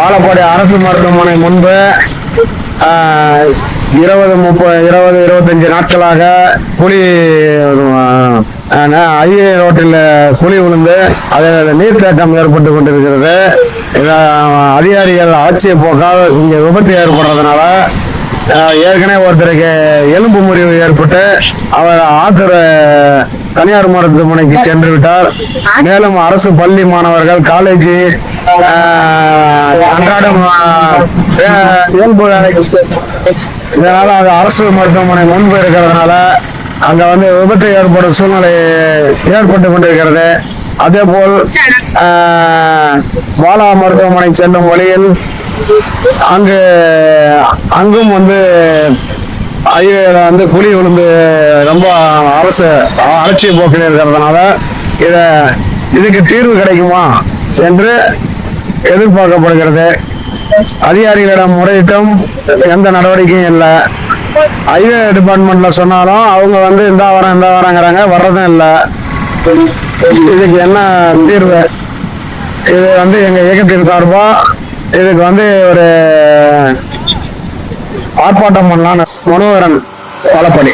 வாழப்பாடி அரசு மருத்துவமனை முன்பு 20-25 நாட்களாக குழி ஐஏ ரோட்டில் குழி விழுந்து அதில் நீர்த்தேக்கம் ஏற்பட்டு கொண்டிருக்கிறது. அதிகாரிகள் ஆட்சியை போக்கால் இங்கே விபத்து ஏற்படுறதுனால ஏற்கனவே ஒருத்தருக்கு எலும்பு முறிவு ஏற்பட்டு அவர் ஆத்தூர் தனியார் மருத்துவமனைக்கு சென்று விட்டார். மேலும் அரசு பள்ளி மாணவர்கள் காலேஜ் அன்றாடம் இயல்பு இதனால அது அரசு மருத்துவமனை முன்பு இருக்கிறதுனால அங்க வந்து விபத்து ஏற்படும் சூழ்நிலை ஏற்பட்டு கொண்டிருக்கிறது. அதே போல் பாலா மருத்துவமனை செல்லும் வழியில் அங்கும் வந்து வந்து குழி விழுந்து ரொம்ப அரசு அலட்சிய போக்கில் இருக்கிறதுனால இதுக்கு தீர்வு கிடைக்குமா என்று எதிர்பார்க்கப்படுகிறது. அதிகாரிகளிடம் முறையிட்டும் எந்த நடவடிக்கையும் இல்லை. ஹைவே டிபார்ட்மெண்ட்ல சொன்னாலும் அவங்க வந்து இந்த வாரங்கிறாங்க, வர்றதும் இல்லை. இதுக்கு என்ன தீர்வு? இது வந்து எங்க இயக்கத்தின் சார்பா இதுக்கு வந்து ஒரு ஆர்ப்பாட்டம் பண்ணலான்னு மனோகரன் வாழப்பாடி.